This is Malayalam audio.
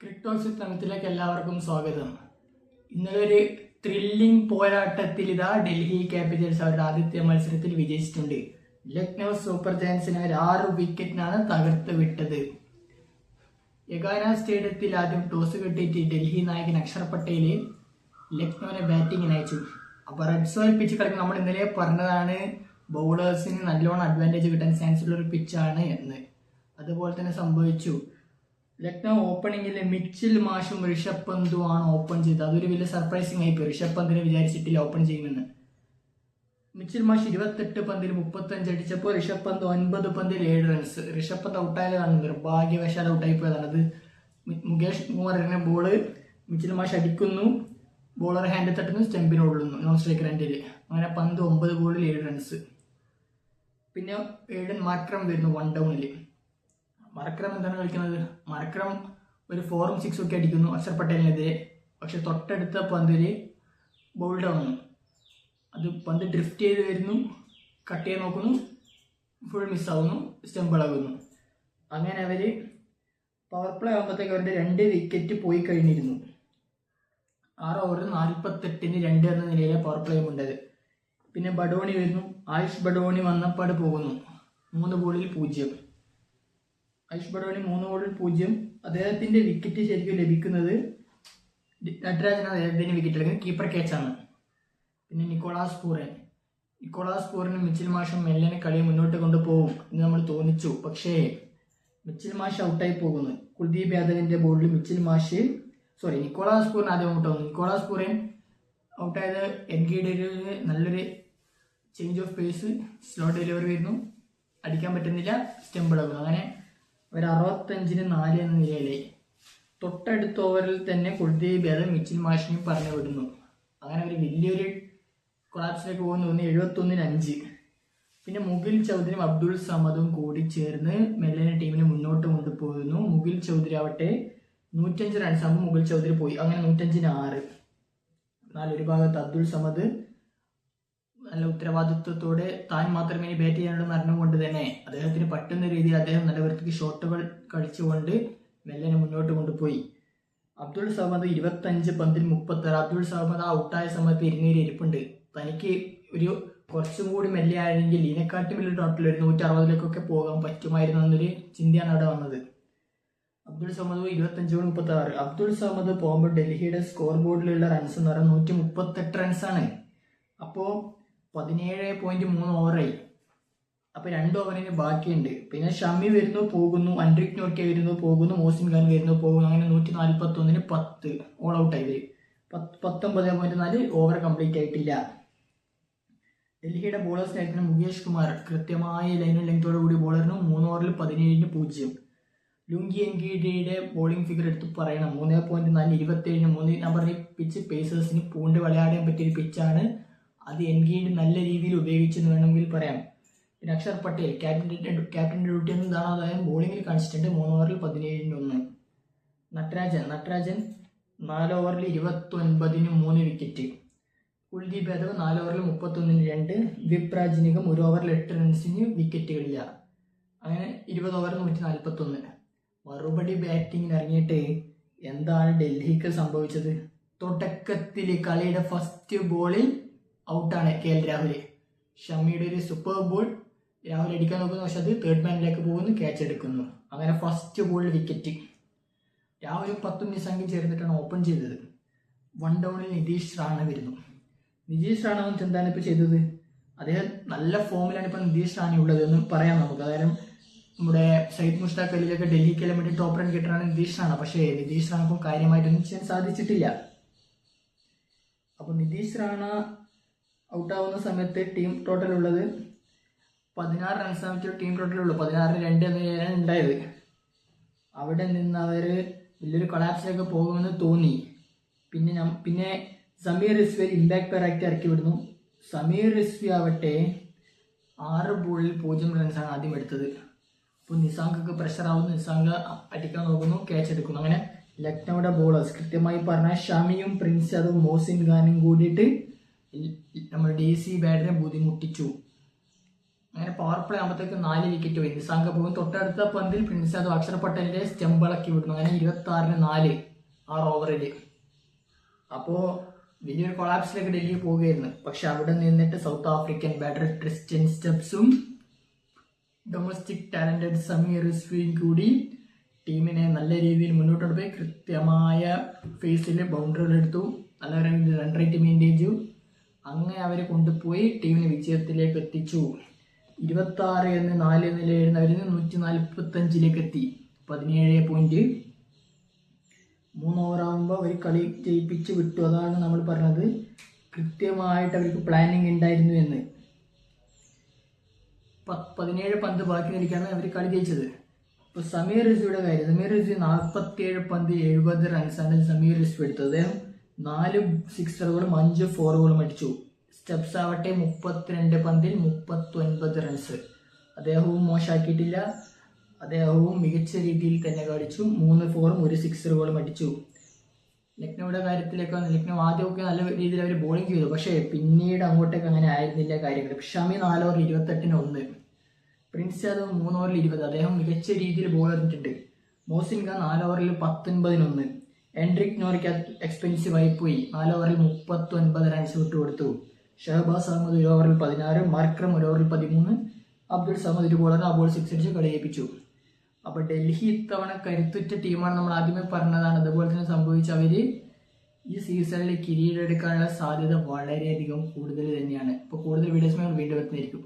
ക്രിക്ടോക്സ് തലത്തിലേക്ക് എല്ലാവർക്കും സ്വാഗതം. ഇന്നലെ ഒരു ത്രില്ലിംഗ് പോരാട്ടത്തിൽ ഡൽഹി ക്യാപിറ്റൽസ് അവരുടെ ആദ്യത്തെ മത്സരത്തിൽ വിജയിച്ചിട്ടുണ്ട്. ലക്നൗ സൂപ്പർ ജയൻസിനെ 6 വിക്കറ്റിനാണ് തകർത്ത് വിട്ടത്. യഗാന സ്റ്റേഡിയത്തിൽ ആദ്യം ടോസ് കിട്ടിയിട്ട് ഡൽഹി നായകൻ അക്ഷർ പട്ടേൽ ലക്നൌവിനെ ബാറ്റിങ്ങിന് അയച്ചു. അപ്പോൾ റെഡ് സോയിൽ പിച്ച് കളിക്കും. നമ്മൾ ഇന്നലെ പറഞ്ഞതാണ് ബൗളേഴ്സിന് നല്ലോണം അഡ്വാൻറ്റേജ് കിട്ടാൻ ചാൻസ് ഉള്ള ഒരു പിച്ചാണ് എന്ന്. അതുപോലെ തന്നെ സംഭവിച്ചു. ലക്നൗ ഓപ്പണിംഗിൽ മിച്ചിൽ മാഷും ഋഷഭ് പന്തുമാണ് ഓപ്പൺ ചെയ്തത്. അതൊരു വലിയ സർപ്രൈസിംഗ് ആയിപ്പോയി. ഋഷഭ് പന്തിനെ വിചാരിച്ചിട്ടില്ല ഓപ്പൺ ചെയ്യുമെന്ന്. മിച്ചിൽ മാഷ് 28 പന്തിൽ 35 അടിച്ചപ്പോൾ ഋഷഭ് പന്ത് 9 പന്തിൽ 7 റൺസ്. ഋഷഭ് പന്ത് ഔട്ടായതാണ്, നിർഭാഗ്യവശാൽ ഔട്ടായി പോയതാണ്. അത് മുകേഷ് കുമാറിന്റെ ബോള് മിച്ചിൽ മാഷ് അടിക്കുന്നു, ബോളർ ഹാൻഡ് തട്ടുന്നു, സ്റ്റെമ്പിന് ഉള്ളുന്നു, നോൺ സ്ട്രൈക്കർ ഹാൻഡിൽ. അങ്ങനെ പന്ത് 9 ബോളിൽ 7 റൺസ്. പിന്നെ ഏഡൻ മാർക്രം വരുന്നു 1 ഡൗണിൽ. മർക്രം എന്താണ് കളിക്കുന്നത്? മർക്രം ഒരു 4ഉം 6ഉം ഒക്കെ അടിക്കുന്നു അക്ഷർ പട്ടേലിനെതിരെ. പക്ഷെ തൊട്ടടുത്ത പന്തിൽ ബോൾഡ് ആവുന്നു. അത് പന്ത് ഡ്രിഫ്റ്റ് ചെയ്ത് വരുന്നു, കട്ട് ചെയ്ത് നോക്കുന്നു, ഫുൾ മിസ്സാവുന്നു, സ്റ്റെമ്പ് ഇളകുന്നു. അങ്ങനെ അവർ പവർ പ്ലേ ആകുമ്പോഴത്തേക്ക് അവരുടെ 2 വിക്കറ്റ് പോയി കഴിഞ്ഞിരുന്നു. 6 ഓവറിൽ 48-ന് 2 എന്ന നിലയിലെ പവർ പ്ലേ ഉണ്ടായത്. പിന്നെ ബഡോണി വരുന്നു. ആയുഷ് ബഡോണി വന്നപ്പാട് പോകുന്നു 3 ബോളിൽ 0. ആയുഷ് ബഡോണി 3 ബോളിൽ 0. അദ്ദേഹത്തിന്റെ വിക്കറ്റ് ശരിക്കും ലഭിക്കുന്നത് നട്രാജനാണ്. അദ്ദേഹത്തിന് വിക്കറ്റ് എടുക്കുന്നത് കീപ്പർ ക്യാച്ചാണ്. പിന്നെ നിക്കോളാസ് പൂറിന് മിച്ചിൽ മാഷും മെല്ലനെ കളി മുന്നോട്ട് കൊണ്ടുപോകും എന്ന് നമ്മൾ തോന്നിച്ചു. പക്ഷേ മിച്ചിൽ മാഷ് ഔട്ടായി പോകുന്നു. കുൽദീപ് യാദവിന്റെ ബോളിൽ നിക്കോളാസ് പൂറിന് ആദ്യം ഔട്ട് ആവുന്നു. നിക്കോളാസ് പൂറിൻ ഔട്ടായത് എൻഗീഡ് നല്ലൊരു change of pace, slow delivery വരുന്നു, അടിക്കാൻ പറ്റുന്നില്ല, സ്റ്റെമ്പ് ഇളകുന്നു. അങ്ങനെ ഒരു 65-ന് 4 എന്ന നിലയിലായി. തൊട്ടടുത്ത ഓവറിൽ തന്നെ കുൽദീപ് യാദവ് മിച്ചിൽ മാഷിനെയും പറഞ്ഞു വിടുന്നു. അങ്ങനെ ഒരു വലിയൊരു കൊളാപ്സിലേക്ക് പോകുന്നു. 71-ന് 5. പിന്നെ മുകിൽ ചൗധരിയും അബ്ദുൾ സമദും കൂടി ചേർന്ന് മെല്ലനെ ടീമിനെ മുന്നോട്ട് കൊണ്ടുപോകുന്നു. മുകിൽ ചൗധരി ആവട്ടെ 105 റൺസ് ആകുമ്പോൾ മുകിൽ ചൗധരി പോയി. അങ്ങനെ 105-ന് 6. എന്നാൽ ഒരു ഭാഗത്ത് അബ്ദുൾ സമദ് നല്ല ഉത്തരവാദിത്വത്തോടെ താൻ മാത്രമേ ഇനി ബാറ്റ് ചെയ്യാനുള്ളൂ അറിഞ്ഞുകൊണ്ട് തന്നെ അദ്ദേഹത്തിന് പറ്റുന്ന രീതിയിൽ അദ്ദേഹം നല്ല വൃത്തിക്ക് ഷോട്ടുകൾ കളിച്ചുകൊണ്ട് മെല്ലനെ മുന്നോട്ട് കൊണ്ടുപോയി. അബ്ദുൾ സമദ് 25 പന്തിൽ 36. അബ്ദുൾ സമദ് ഔട്ടായ സമയത്ത് ഇരിപ്പുണ്ട്. തനിക്ക് ഒരു കുറച്ചും കൂടി മെല്ലെ ആയെങ്കിൽ ഇതിനെക്കാട്ടും വലിയ ടോട്ടൽ ഒരു 160-ലേക്കൊക്കെ പോകാൻ പറ്റുമായിരുന്നു എന്നൊരു ചിന്തയാണ് അവിടെ വന്നത്. അബ്ദുൾ സമദ് 25-36. അബ്ദുൾ സമദ് പോകുമ്പോൾ ഡൽഹിയുടെ സ്കോർ ബോർഡിലുള്ള റൺസ് എന്ന് പറയുന്നത് 138 റൺസാണ്. അപ്പോൾ 17.3 ഓവറായി. അപ്പോൾ 2 ഓവറിന് ബാക്കിയുണ്ട്. പിന്നെ ഷമി വരുന്നു പോകുന്നു, അൻഡ്രിക് നോർക്കെ വരുന്നു പോകുന്നു, മോസിൻ ഖാൻ വരുന്നു പോകുന്നു. അങ്ങനെ 141-ന് 10 ഓൾ ഔട്ടായി. 19.4 ഓവർ കംപ്ലീറ്റ് ആയിട്ടില്ല. ഡൽഹിയുടെ ബോളേഴ്സ് ആയിരുന്ന മുകേഷ് കുമാർ കൃത്യമായ ലൈനും ലെങ്തോടു കൂടി ബോളറിന് 3 ഓവറിൽ 17-ന് 0. ലുങ്കി എൻഗീഡിയുടെ ബോളിംഗ് ഫിഗർ എടുത്ത് പറയണം. 3.4 27-ന് 3. ഞാൻ പറഞ്ഞ പിച്ച് പേസേഴ്സിന് പൂണ്ട് വിളയാടാൻ പറ്റിയൊരു പിച്ചാണ്. അത് എൻഗീഡ് നല്ല രീതിയിൽ ഉപയോഗിച്ചെന്ന് വേണമെങ്കിൽ പറയാം. പിന്നെ അക്ഷർ പട്ടേൽ ക്യാപ്റ്റന്റെ ഡ്യൂട്ടി എന്താണോ അതായത് ബോളിംഗിൽ കാണിച്ചിട്ടുണ്ട്. 3 ഓവറിൽ 17-ന് 1. നട്രാജൻ 4 ഓവറിൽ 29-ന് 3 വിക്കറ്റ്. കുൽദീപ് യാദവ് 4 ഓവറിൽ 31-ന് 2. വിപ്രാജ് നിഗം 1 ഓവറിൽ 8 റൺസിന് വിക്കറ്റുകളില്ല. അങ്ങനെ 20 ഓവറിൽ 141. മറുപടി ബാറ്റിങ്ങിന് ഇറങ്ങിയിട്ട് എന്താണ് ഡൽഹിക്ക് സംഭവിച്ചത്? തുടക്കത്തിൽ കളിയുടെ ഫസ്റ്റ് ബോളിൽ ഔട്ടാണ് KL രാഹുൽ. ഷമിയുടെ ഒരു സൂപ്പർ ബോൾ രാഹുൽ അടിക്കാൻ നോക്കുന്നു, പക്ഷെ അത് തേർഡ് മാനിലേക്ക് പോകുന്നു, ക്യാച്ച് എടുക്കുന്നു. അങ്ങനെ ഫസ്റ്റ് ബോളിൽ വിക്കറ്റ്. രാഹുലും 10 നിസാങ്കും ചേർന്നിട്ടാണ് ഓപ്പൺ ചെയ്തത്. 1 ഡൗണിൽ നിതീഷ് റാണ വരുന്നു. നിതീഷ് റാണ എന്താണ് ഇപ്പോൾ ചെയ്തത്? അദ്ദേഹം നല്ല ഫോമിലാണ് ഇപ്പോൾ നിതീഷ് റാണ ഉള്ളത് എന്ന് പറയാം നമുക്ക്. അതായത് നമ്മുടെ സയ്യിദ് മുഷ്താഖ് അലിയിലൊക്കെ ഡൽഹിക്കെല്ലാം വേണ്ടി ടോപ്പ് റൺ കിട്ടറാണ് നിതീഷ് റാണ. പക്ഷേ നിതീഷ് റാണക്കും കാര്യമായിട്ടൊന്നും ചെയ്യാൻ സാധിച്ചിട്ടില്ല. അപ്പോൾ നിതീഷ് റാണ ഔട്ടാവുന്ന സമയത്ത് ടീം ടോട്ടൽ ഉള്ളത് 16 റൺസാണ്. ടീം ടോട്ടൽ ഉള്ളൂ 16-2 എന്നതിലാണ് ഉണ്ടായത്. അവിടെ നിന്ന് അവർ വലിയൊരു കൊളാപ്സിലേക്ക് പോകുമെന്ന് തോന്നി. പിന്നെ Sameer Rizvi impact pair act ഇറക്കി വിടുന്നു. സമീർ റിസ്വി ആവട്ടെ 6 ബോളിൽ 0 റൺസാണ് ആദ്യം എടുത്തത്. അപ്പോൾ നിസാങ്കൊക്കെ പ്രഷർ ആവുന്നു. നിസാങ്ക് അടിക്കാൻ നോക്കുന്നു, ക്യാച്ച് എടുക്കുന്നു. അങ്ങനെ ലക്നൌയുടെ ബോളേഴ്സ് കൃത്യമായി പറഞ്ഞാൽ ഷമിയും പ്രിൻസ് യാദവും മോസിൻ ഖാനും കൂടിയിട്ട് നമ്മുടെ DC ബാറ്ററെ ബുദ്ധിമുട്ടിച്ചു. അങ്ങനെ പവർ പ്ലേ ആകുമ്പോഴത്തേക്ക് 4 വിക്കറ്റ് പോയി. നിസാങ്ക പോകും. തൊട്ടടുത്ത പന്തിൽ പ്രിൻസ് യാദവ് അക്ഷർ പട്ടേലിന്റെ സ്റ്റംപിളക്കി വിടുന്നു. അങ്ങനെ 26-4 6 ഓവറിൽ. അപ്പോൾ വലിയൊരു കൊളാപ്സിലേക്ക് ഡൽഹി പോവുകയായിരുന്നു. പക്ഷെ അവിടെ നിന്നിട്ട് സൗത്ത് ആഫ്രിക്കൻ ബാറ്റർ ട്രിസ്റ്റൻ സ്റ്റെപ്സും ഡൊമസ്റ്റിക് ടാലന്റഡ് സമീർ റിസ്വിയും കൂടി ടീമിനെ നല്ല രീതിയിൽ മുന്നോട്ട് പോയി കൃത്യമായ ഫേസിൽ ബൗണ്ടറികൾ എടുത്തു. നല്ല റൺ റേറ്റ് മെയിൻറ്റെയിൻ ചെയ്തു. അങ്ങനെ അവരെ കൊണ്ടുപോയി ടീമിനെ വിജയത്തിലേക്ക് എത്തിച്ചു. 26-4 നിലയിരുന്ന അവരിൽ 145 എത്തി. 17 പോയിന്റ്. 3 ഓവറാകുമ്പോൾ അവർ കളി ജയിപ്പിച്ച് വിട്ടു. അതാണ് നമ്മൾ പറഞ്ഞത്, കൃത്യമായിട്ട് അവർക്ക് പ്ലാനിങ് ഉണ്ടായിരുന്നു എന്ന്. 17 പന്ത് ബാക്കി നിൽക്കാണ് അവർ കളി ജയിച്ചത്. ഇപ്പോൾ സമീർ റിസ്വിയുടെ കാര്യം. സമീർ റിസ്വി 47 പന്ത് 70 റൺസാണ് സമീർ റിസ്വി എടുത്തത്. അദ്ദേഹം 4 സിക്സറുകളും 5 ഫോറുകളും അടിച്ചു. സ്റ്റെപ്സ് ആവട്ടെ 32 പന്തിൽ 39 റൺസ്. അദ്ദേഹവും മോശമാക്കിയിട്ടില്ല. അദ്ദേഹവും മികച്ച രീതിയിൽ തന്നെ കളിച്ചു. 3 ഫോറും 1 സിക്സറുകളും അടിച്ചു. ലക്നൌയുടെ കാര്യത്തിലേക്ക് വന്ന് ലക്നൗ ആദ്യമൊക്കെ നല്ല രീതിയിൽ അവർ ബോളിംഗ് ചെയ്തു. പക്ഷേ പിന്നീട് അങ്ങോട്ടേക്ക് അങ്ങനെ ആയിരുന്നില്ല കാര്യങ്ങൾ. ഷമി 4 ഓവർ 28-1. പ്രിൻസ് യാദവ് 3 ഓവറിൽ 20. അദ്ദേഹം മികച്ച രീതിയിൽ ബോൾ എറിഞ്ഞിട്ടുണ്ട്. മോസിൻ ഖാൻ 4 ഓവറിൽ 19-1. എൻഡ്രിക് നോറിക്ക് എക്സ്പെൻസീവായി പോയി. 4 ഓവറിൽ 39 റൺസ് വിട്ടുകൊടുത്തു. ഷഹബാസ് അഹമ്മദ് 1 ഓവറിൽ 16. മർക്രം 1 ഓവറിൽ 13. അബ്ദുൾ സമദ് ഒരു ബോളർ ആ ബോൾ 6 അടിച്ച് കളി ജയിപ്പിച്ചു. അപ്പോൾ ഡൽഹി ഇത്തവണ കരുത്തുറ്റ ടീമാണ്. നമ്മൾ ആദ്യമേ പറഞ്ഞതാണ്. അതുപോലെ തന്നെ സംഭവിച്ച അവർ ഈ സീസണിൽ കിരീടം എടുക്കാനുള്ള സാധ്യത വളരെയധികം കൂടുതൽ തന്നെയാണ്. അപ്പോൾ കൂടുതൽ വീഡിയോസുമായി വീണ്ടും എത്തുന്നതായിരിക്കും.